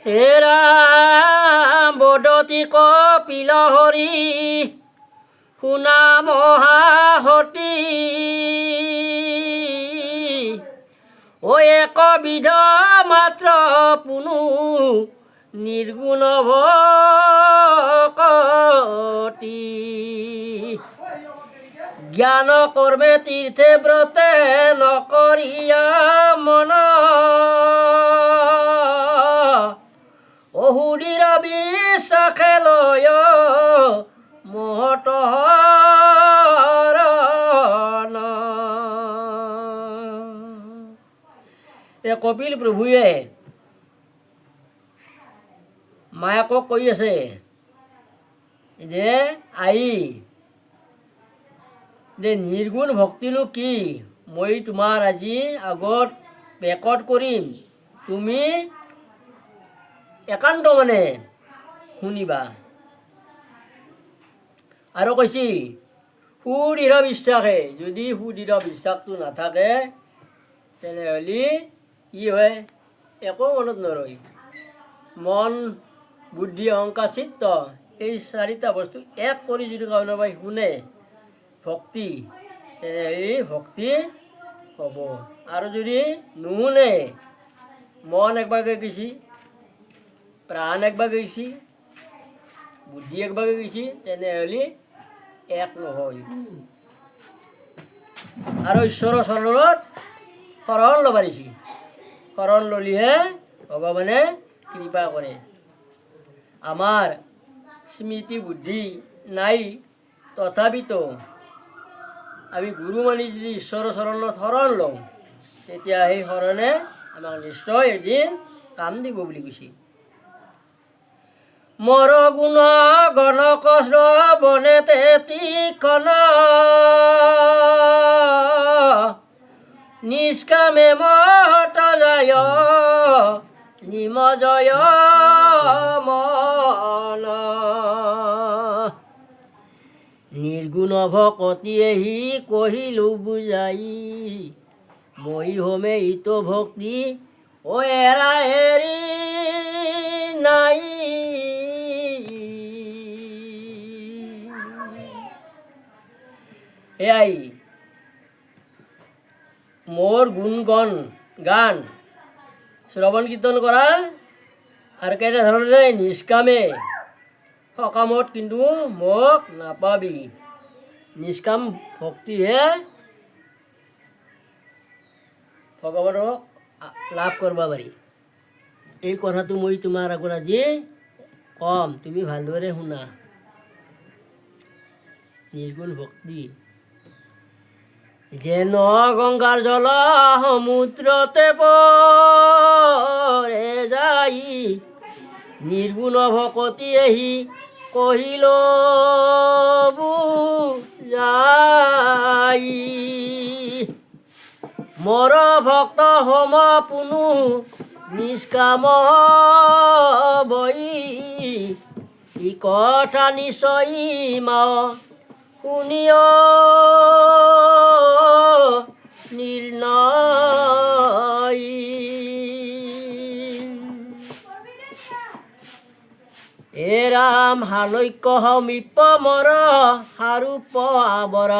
হে ৰাম বদতি কপিল হৰি শুনা মহাসতী ঐ একবিধ মাত্ৰ পুনু নিৰ্গুণ ভকতি জ্ঞান কৰ্মে তীৰ্থে ব্ৰতে নকৰিয়া মন অহুদিৰ বিশ্বাসে লয় মহত হৰণ। কপিল প্ৰভুৱে মায়াকক কৈ আছে যে আই যে নিৰ্গুণ ভক্তিনো কি, মই তোমাৰ আজি আগত পেকট কৰিম, তুমি একান্ত মানে শুনিবা। আৰু কৈছি সুদৃঢ় বিশ্বাসে, যদি সুদৃঢ় বিশ্বাসটো নাথাকে তেনেহ'লে কি হয়, একো মনত নৰয়। মন বুদ্ধি অহংকাৰ চিত্ত এই চাৰিটা বস্তু এক কৰি যদি কোনোবাই শুনে ভক্তি, তেনেহ'লে ভক্তি হ'ব। আৰু যদি নুশুনে, মন একবাগে গৈছি, প্ৰাণ একবাগে গৈছি, বুদ্ধি একবাগে গৈছি, তেনেহ'লে এক নহয়। আৰু ঈশ্বৰৰ চৰণত শৰণ ল'ব পাৰিছি, শৰণ ল'লিহে ভগৱানে কৃপা কৰে। আমাৰ স্মৃতি বুদ্ধি নাই, তথাপিতো আমি গুৰু মানি যদি ঈশ্বৰৰ চৰণত শৰণ লওঁ, তেতিয়া সেই শৰণে আমাক নিশ্চয় এদিন কাম দিব বুলি কৈছে। মৰ গুণ গণক বনেতে তীক্ষণ নিষ্কামে মহত যায় নিমজয় মন নিৰ্গুণ ভকতিয়েহি কহিলো বুজাই মই হোমে ইটো ভক্তি ও এৰা এৰি নাই। এয়াই মোৰ গুণগণ গান শ্ৰৱণ কীৰ্তন কৰা আৰু কেনেধৰণে নিষ্কামে, সকামত কিন্তু মোক নাপাবি, নিষ্কাম ভক্তিহে ভগৱানক লাভ কৰিব পাৰি। এই কথাটো মই তোমাৰ আগত আজি কম, তুমি ভালদৰে শুনা। নিৰ্গুণ ভক্তি যেন গংগাৰ জল সমুদ্ৰতে পৰে যাই নিৰ্গুণ ভকতিয়েহি কহিল বুজাই মৰ ভক্ত হোম পুনু নিষ্কাম বৈ ই কথা নিশ্চয় মাও শুনিও নিৰ্ণয়। হে ৰাম হালৈক্য সমীপ মৰ সাৰূপ আৱৰ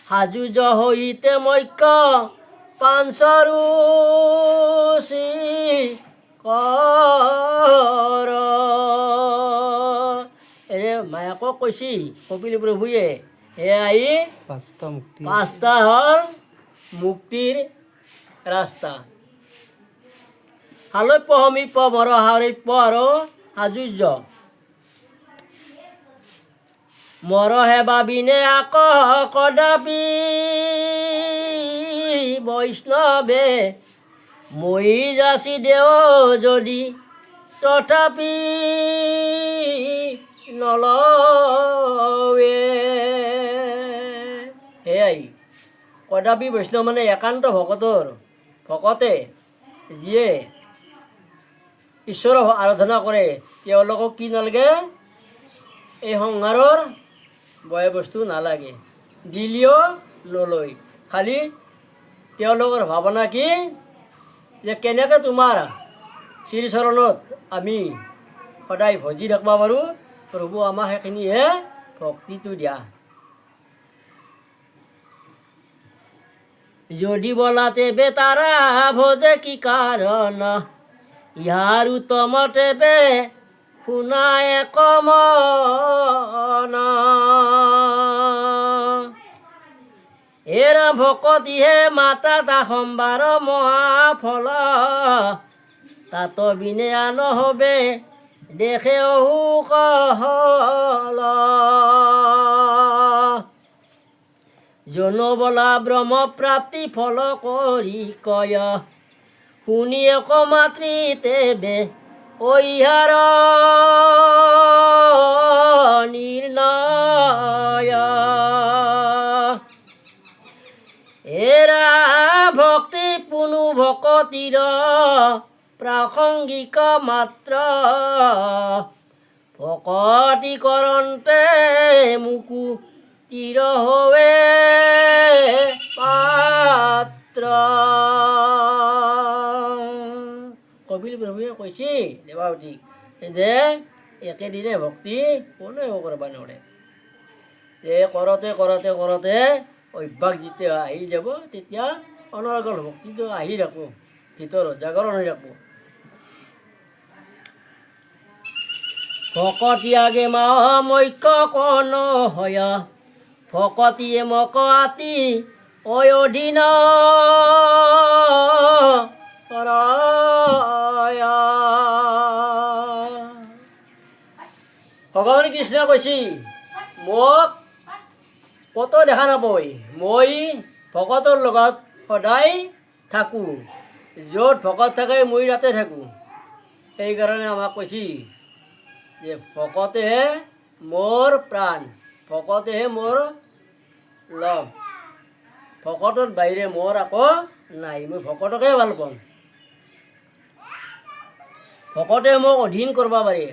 সাজুজ সহিতে মৈক্য পাঞ্চৰুচি কৰ। মায়াকক কৈছি কপিল প্ৰভুৱে, এয়াই পাঁচটা হ'ল মুক্তিৰ ৰাস্তা। হালৈপ্য সমীপ মৰ সাৰূপ্য আৰু সাজুজ্য মৰ সেৱা বিনে আক কদাপি বৈষ্ণৱে মই যাচি দেও যদি তথাপি নলৱে। সেয়াই কদাপি বৈষ্ণৱ মানে একান্ত ভকতৰ ভকতে যিয়ে ঈশ্বৰক আৰাধনা কৰে, তেওঁলোকক কি নালাগে, এই সংসাৰৰ বয় বস্তু নালাগে, দিলেও নলয়। খালি তেওঁলোকৰ ভাৱনা কি যে কেনেকৈ তোমাৰ শ্ৰীচৰণত আমি সদায় ভজি থাকিব পাৰোঁ। প্ৰভু আমাক সেইখিনিহে ভক্তিটো দিয়া। যদি বলা তেবে তারা ভোজে কি কারণ, ইহার উত্তম তেবে শুনায় কমন। এরা ভকতিহে মাতা তা সম্বাৰ মহাফল, তাত বিনে আন হবে দেখে অহু কহল। জনবলা ব্ৰহ্মপ্ৰাপ্তি ফল কৰি কয়, শুনি একমাত্ৰি তেবে ঐহাৰ নিৰ্ণয়। এৰা ভক্তি পুনু ভকতিৰ প্ৰাসংগিক মাত্ৰ, ভকতি কৰন্তে মুকু তীৰ হৱে পাত্ৰ। কপিল প্ৰভুৱে কৈছে দেৱাৱতীক যে একেদিনে ভক্তি কোনেও কৰিব নোৱাৰে। যে কৰোঁতে কৰোঁতে কৰোঁতে অভ্যাস যেতিয়া আহি যাব, তেতিয়া অনৰ্গল ভক্তিটো আহি থাকোঁ, ভিতৰত জাগৰণ হৈ থাকোঁ। ভকতি আগে মহামৈক্য কণ হয়, ভকতিয়ে মক আতি অধীন কৰায়। ভগৱান কৃষ্ণই কৈছে, মোক ক'তো দেখা নাপায়, মই ভকতৰ লগত সদায় থাকোঁ। য'ত ভকত থাকে মই তাতে থাকোঁ। সেইকাৰণে আমাক কৈছে যে ভকতেহে মোৰ প্ৰাণ, ভকতেহে মোৰ লগ, ভকতৰ বাহিৰে মোৰ আকৌ নাই। মই ভকতকে ভাল পাওঁ, ভকতে মোক অধীন কৰিব পাৰে।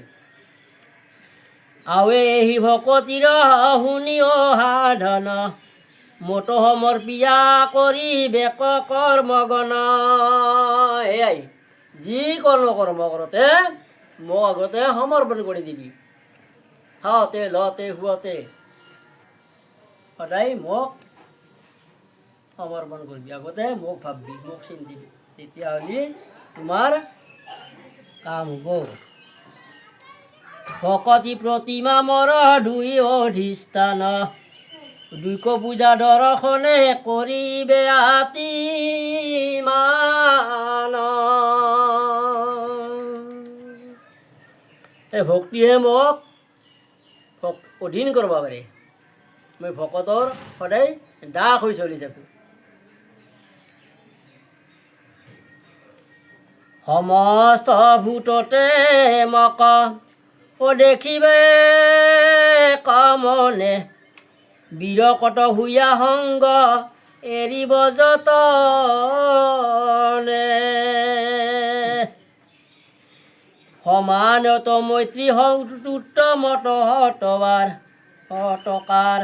আৱে এই ভকতিৰ শুনি সাধন, মত সমৰ্পিয়া কৰি বেক কৰ্মগণ। এয়াই যিকোনো কৰ্ম কৰোঁতে মোক আগতে সমৰ্পণ কৰি দিবি। খাওঁতে লওঁতে শুৱতে সদায় মোক সমৰ্পণ কৰিবি, আগতে মোক ভাববি, মোক চিন্তিবি, তেতিয়াহ'লে তোমাৰ কাম হ'ব। ভকতি প্ৰতিমা মৰ দুই অধিষ্ঠান, দুইক পূজা দৰ্শনে কৰিবে আতি মান। এই ভক্তিয়ে মোক অধীন কৰিব পাৰে। মই ভকতৰ সদায় দাস হৈ চলি থাকোঁ। সমস্ত ভূততে মক দেখিবে কামনে, বিৰকত হুয়া সংগ এৰিব যতনে। সমানত মৈত্ৰী উত্তমত হটকাৰ,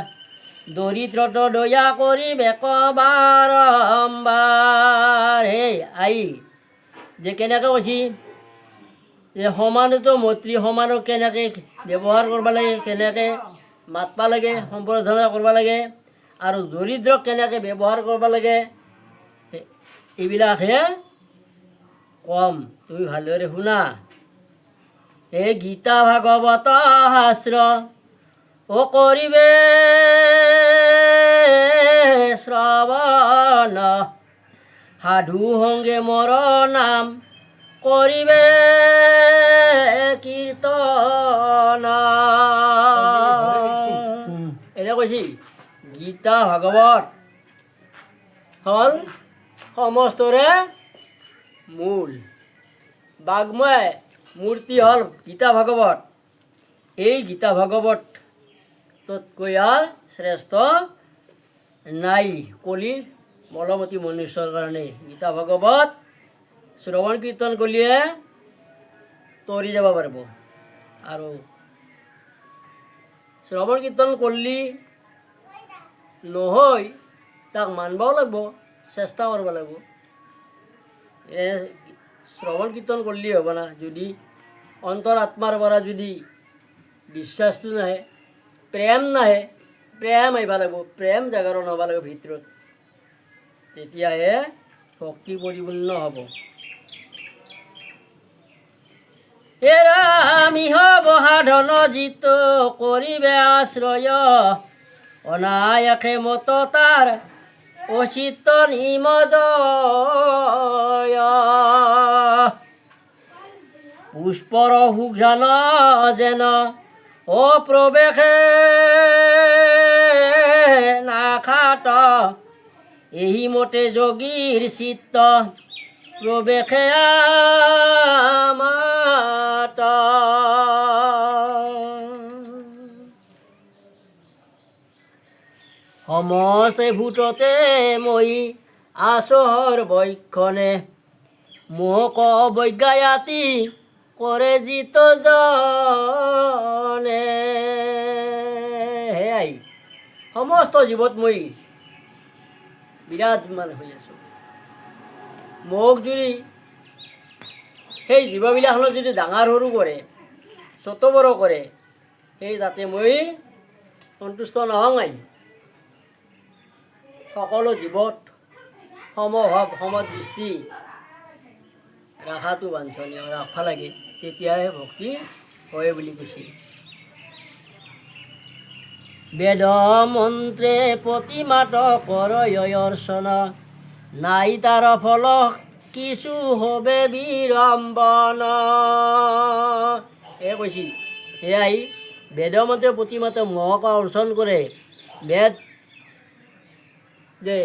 দৰিদ্ৰত দয়া কৰি বেক বাৰম্বাৰ। সেই আই যে কেনেকৈ কৈছি যে সমানতো মৈত্ৰী, সমানক কেনেকৈ ব্যৱহাৰ কৰিব লাগে, কেনেকৈ মাতব লাগে, সম্বৰ্ধনা কৰিব লাগে, আৰু দৰিদ্ৰক কেনেকৈ ব্যৱহাৰ কৰিব লাগে, এইবিলাকহে কম। তুমি ভালদৰে শুনা। এই গীতা ভাগৱত শাস্ত্ৰ কৰিবে শ্ৰৱণ, সাধু সংগে মৰ নাম কৰিবে কীৰ্তন। এনে কৈছি গীতা ভাগৱত হ'ল সমস্তৰে মূল, বাগ্ময় মূৰ্তি হ'ল গীতা ভাগৱত। এই গীতা ভাগৱততকৈ আৰু শ্ৰেষ্ঠ নাই কলিৰ মলমতী মনুষ্যৰ কাৰণে। গীতা ভাগৱত শ্ৰৱণ কীৰ্তন কৰিলে তৰি যাব পাৰিব, আৰু শ্ৰৱণ কীৰ্তন কৰিলে নহয়, তাক মানবও লাগিব, চেষ্টা কৰিব লাগিব। শ্ৰৱণ কীৰ্তন কৰিলেই হ'ব না। যদি অন্তৰ আত্মাৰ পৰা যদি বিশ্বাসটো নাহে, প্ৰেম নাহে, প্ৰেম আহিব লাগিব, প্ৰেম জাগৰণ হ'ব লাগিব ভিতৰত, তেতিয়াহে ভক্তি পৰিপূৰ্ণ হ'ব। এৰামিহ বসাধন জিত কৰিবে আশ্ৰয়, অনায়াসে মত তাৰ অচিত নিমজয়। পুষ্পৰ সুঘ্ৰাণ যেন অপ্ৰৱেশে নাখাত, এই মতে যোগীৰ চিত্ত প্ৰৱেশে আমাত। সমস্তে ভূততে মই আচহৰ বৈক্ষণে, মোক অৱজ্ঞায়াতি কৰে জিত জনে। সেয়াই সমস্ত জীৱত মই বিৰাজমান হৈ আছোঁ। মোক যদি সেই জীৱবিলাখনত যদি ডাঙৰ সৰু কৰে, ছোট বড় কৰে, সেই তাতে মই সন্তুষ্ট নহওঁ। সকলো জীৱত সমভাৱ সমদৃষ্টি ৰখাটো বাঞ্ছনীয়, ৰাখিব লাগে, তেতিয়াহে ভক্তি হয় বুলি কৈছে। বেদ মন্ত্ৰে প্ৰতিমাত কৰয় অৰ্চন, নাই তাৰ ফল কিছু হবে বিড়ম্বন। এই কৈছি, সেয়াই বেদ মন্ত্ৰে প্ৰতিমাত মহক অৰ্চন কৰে। বেদ যে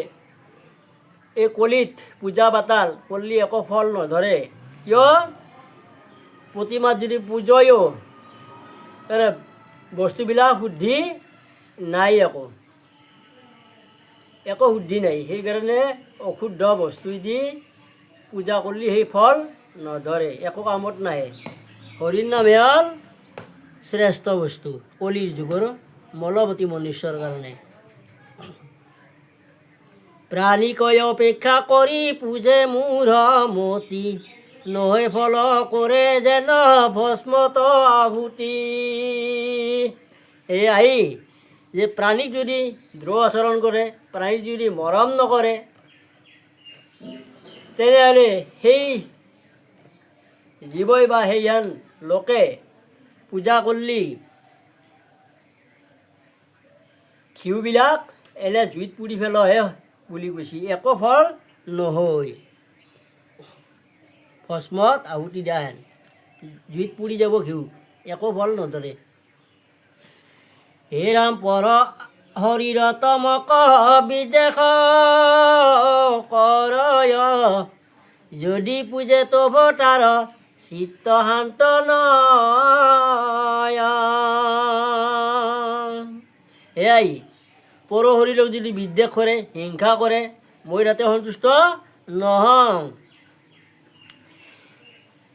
এই কলিত পূজা পাতাল কৰিলে একো ফল নধৰে, কিয়? প্ৰতিমাত যদি পূজয়ো বস্তুবিলাক শুদ্ধি নাই, একো শুদ্ধি নাই। সেইকাৰণে অশুদ্ধ বস্তু দি পূজা কৰিলে সেই ফল নধৰে, একো কামত নাহে। হৰিৰ নামে হ'ল শ্ৰেষ্ঠ বস্তু কলিৰ যুগৰ মলবতী মনুষ্যৰ কাৰণে। প্ৰাণীকয় অপেক্ষা কৰি পূজে মূঢ় মতি, নহয় ফল কৰে যেন ভস্মত আহুতি। এয়াই যে প্ৰাণীক যদি দ্ৰোহ আচৰণ কৰে, প্ৰাণীক যদি মৰম নকৰে, তেনেহ'লে সেই জীৱই বা সেইহান লোকে পূজা কৰিলে ঘিউবিলাক এনে জুইত পুৰি পেলোৱাহে বুলি কৈছে, একো ফল নহয়। ভস্মত আহুতি দিয়াহেন জুইত পুৰি যাব ঘিউ, একো ফল নধৰে। হে ৰাম পৰ হৰিৰ তমক বিদেশ কৰয়, যদি পূজে তব তাৰ চিত্ত শান্ত নয়। এয়াই পৰহৰিলোক যদি বিদ্বেষ কৰে, হিংসা কৰে, মই তাতে সন্তুষ্ট নহওঁ।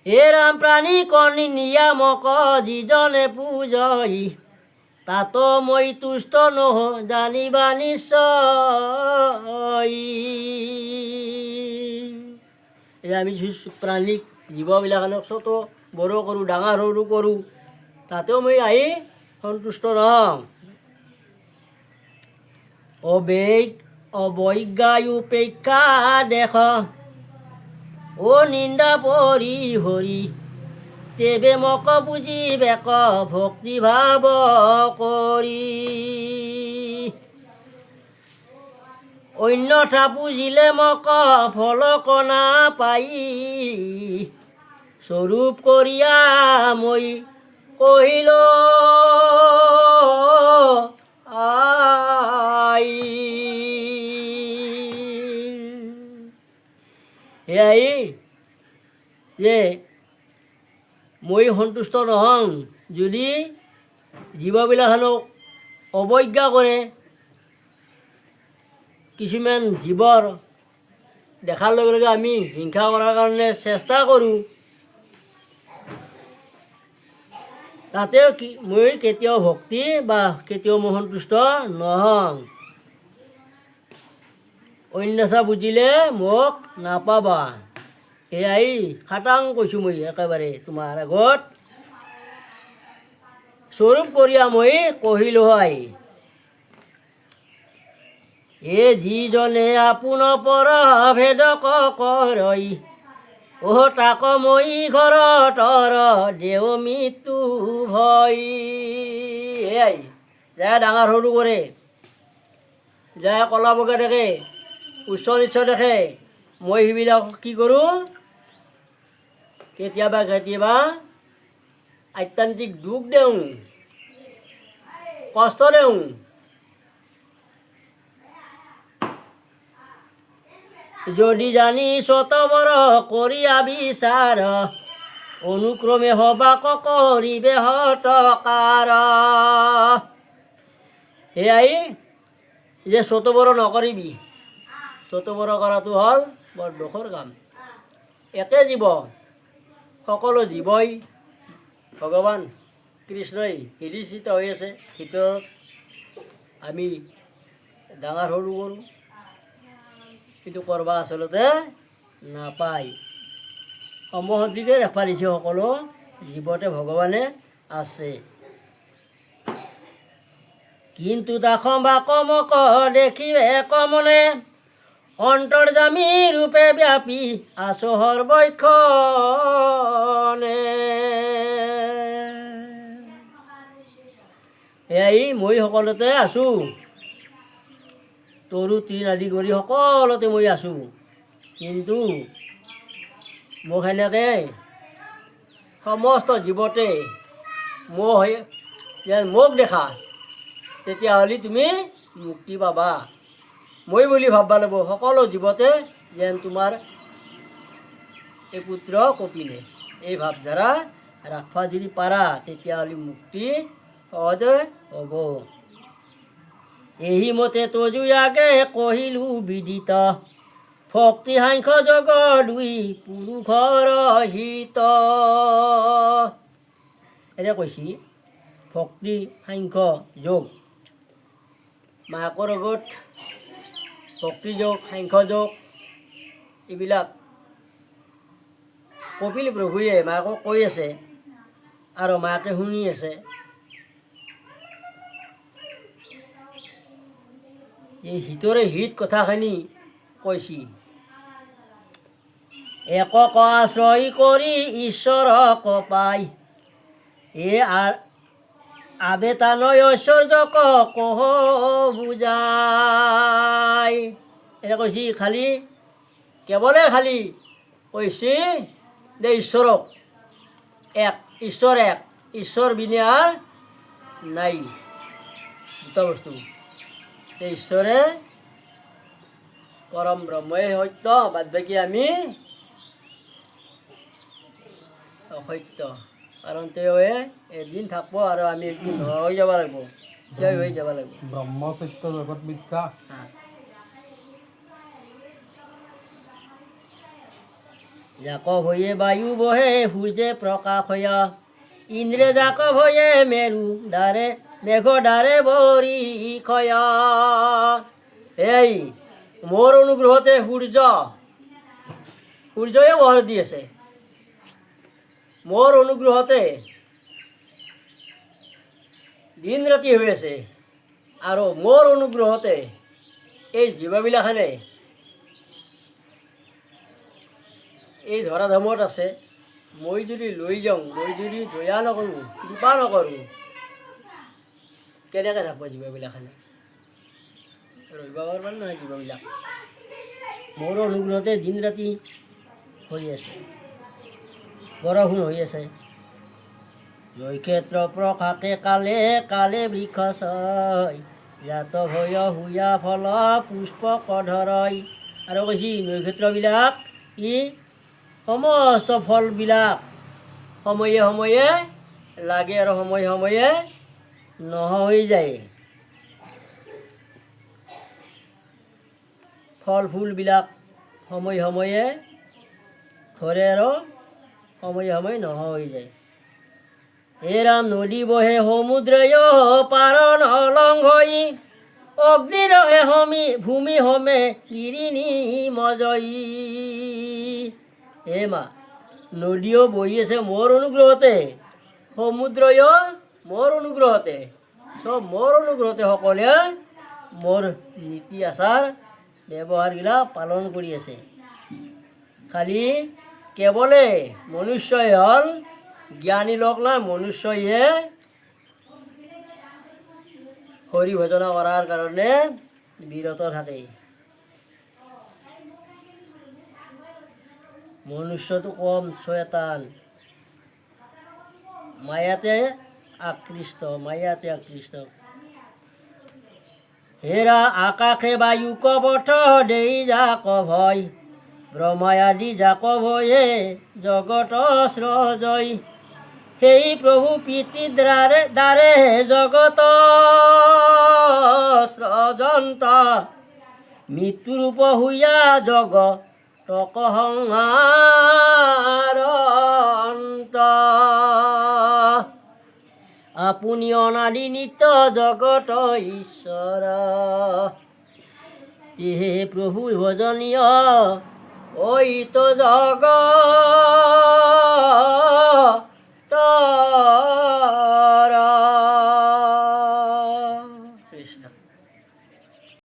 হে ৰাম প্ৰাণী কৰ্ণী নিয়ামক যিজনে পূজই, তাত মই তুষ্ট নহ জানিবা নিশ্চয়। আমি প্ৰাণীক জীৱবিলাকক ছোট বড়ো কৰোঁ, ডাঙৰ সৰু কৰোঁ, তাতেও মই আহি সন্তুষ্ট নহওঁ। অৱজ্ঞাই উপেক্ষা দেখ ও নিন্দা পৰি হৰি, তেবে মোক বুজি বেক ভক্তি ভাৱ কৰি। অন্যথা পুজিলে মোক ফল কণা পাই, স্বৰূপ কৰিয়া মই কহিলো আই। এয়াই যে মই সন্তুষ্ট নহওঁ যদি জীৱবিলাখনক অৱজ্ঞা কৰে। কিছুমান জীৱৰ দেখাৰ লগে লগে আমি হিংসা কৰাৰ কাৰণে চেষ্টা কৰোঁ, তাতেও মই কেতিয়াও ভক্তি বা কেতিয়াও মই সন্তুষ্ট নহওঁ। অন্যথা বুজিলে মোক নাপাবা, এয়াই খাটাং কৈছোঁ মই একেবাৰে তোমাৰ আগত স্বৰূপ কৰিয়া মই কহিলোঁ হয় এ যিজনে আপোন পৰ ভেদ কৰই তাক মই ঘৰতৰ দেও মৃত্যু ভয়। এয়াই যায় ডাঙৰ সৰু কৰে, যায় কলা বগা দেখে, উচ্চ নিচ্চ দেখে, মই সেইবিলাক কি কৰোঁ কেতিয়াবা কেতিয়াবা আত্যান্তিক দুখ দেওঁ, কষ্ট দেওঁ। যদি জানি শতবৰ কৰিয়া বিচাৰ অনুক্ৰমে হবাক কৰিবে হতকাৰ। সেয়াই যে শতবৰ নকৰিবি, শতবৰ কৰাটো হ'ল বৰ দুখৰ কাম। একে জীৱ, সকলো জীৱই ভগৱান কৃষ্ণই হিৰিচিত হৈ আছে, ভিতৰত আমি ডাঙৰ সৰু কৰোঁ, কিন্তু কৰবা আচলতে নাপায়। সমহদ্দিকে দেখা দিছে সকলো জীৱতে ভগৱানে আছে, কিন্তু তাখম বা কমক দেখিবে কমনে অন্তৰ্যামী ৰূপে ব্যাপী আছো সৰ্বক্ষণে। এয়াই মই সকলোতে আছোঁ, তৰু তৃণ আদি কৰি সকলোতে মই আছোঁ, কিন্তু মোক সেনেকৈ সমস্ত জীৱতে মোক দেখা তেতিয়াহ'লে তুমি মুক্তি পাবা। মই বুলি ভাববা লাগিব সকলো জীৱতে যেন তোমাৰ এই পুত্ৰ কপিলে, এই ভাৱধাৰা ৰাখবা যদি পাৰা তেতিয়াহ'লে মুক্তি সহজে হ'ব। এই মতে তজু আগে কহিলোঁ বিদিত ভক্তি সাংখ্য যোগ দুই পুৰুষৰ হিত। এনে কৈছি ভক্তি সাংখ্য যোগ, মাকৰ আগত ভক্তি যোগ সাংখ্য যোগ এইবিলাক কপিল প্ৰভুৱে মাকক কৈ আছে আৰু মাকে শুনি আছে। এই হিতৰে হিত কথাখিনি কৈছি, একক আশ্ৰয় কৰি ঈশ্বৰক পাই এ আবেতানয় ঐশ্বৰ্যক কহ বুজাই। এনে কৈছি খালি কেৱলে খালি কৈছি যে ঈশ্বৰক এক, ঈশ্বৰ বিনে আৰু নাই দুটা বস্তু। ঈশ্বৰে পৰম ব্ৰহ্মই সত্য, বাদ বাকী আমি অসত্য। কাৰণ তেওঁৱে এদিন থাকিব আৰু আমি একদিন নোহোৱা হৈ যাব লাগিব, ক্ষয় হৈ যাব লাগিব। ব্ৰহ্ম সত্য জগত মিথ্যা। জাক ভয়ে বায়ু বহে সূৰ্যে প্ৰকাশ হয়, ইন্দ্ৰে জাক ভয়ে মেৰু ডাৰে মেঘ ডাৰে ভৰি ক্ষয়। এই মোৰ অনুগ্ৰহতে সূৰ্যয়ে বহৰ দি আছে, মোৰ অনুগ্ৰহতে দিন ৰাতি হৈ আছে, আৰু মোৰ অনুগ্ৰহতে এই জীৱবিলাখানে এই ধৰাধামত আছে। মই যদি লৈ যাওঁ, মই যদি দয়া নকৰোঁ, কৃপা নকৰোঁ, কেনেকৈ থাকিব জীৱবিলাখানে? ৰহিব পাৰিব নহয় জীৱবিলাক। মোৰ অনুগ্ৰহতে দিন ৰাতি হৈ আছে, বৰষুণ হৈ আছে। নক্ষত্ৰ প্ৰকাশে কালে কালে বৃক্ষ ছয়, জাত ভয় হুয়া ফল পুষ্প কধৰয়। আৰু কৈছি নক্ষত্ৰবিলাক ই সমস্ত ফলবিলাক সময়ে সময়ে লাগে আৰু সময়ে সময়ে নোহোৱা হৈ যায়। ফল ফুলবিলাক সময়ে সময়ে ধৰে আৰু সময়ে সময়ে নোহোৱা হৈ যায়। হে ৰাম নদী বহে সমুদ্ৰয় পাৰণ অলংঘই, অগ্নিৰহে ভূমি হমে গিৰিনী মজই। হে মা, নদীও বহি আছে মোৰ অনুগ্ৰহতে, সমুদ্ৰও মোৰ অনুগ্ৰহতে, চব মোৰ অনুগ্ৰহতে সকলোৱে মোৰ নীতি আচাৰ ব্যৱহাৰবিলাক পালন কৰি আছে। খালি কেৱলে মনুষ্যই হ'ল জ্ঞানী লোক নাই, মনুষ্যইহে হৰি ভজনা কৰাৰ কাৰণে বিৰত থাকে। মনুষ্যটো কম শয়তান, মায়াতে আকৃষ্ট। হেৰা আকাশে বায়ুক পথ দেই যাক ভয়, ব্ৰহ্মায়াদি যাক ভয়ে জগত সৃজয়। সেই প্ৰভু প্ৰীতি দ্বাৰে জগত সৃজন্ত, মৃত্যুৰূপ হুইয়া জগতক সংহাৰন্ত। আপুনি অনাদি নিত্য জগত ঈশ্বৰ, তেহে প্ৰভু ভজনীয় ঐত জগত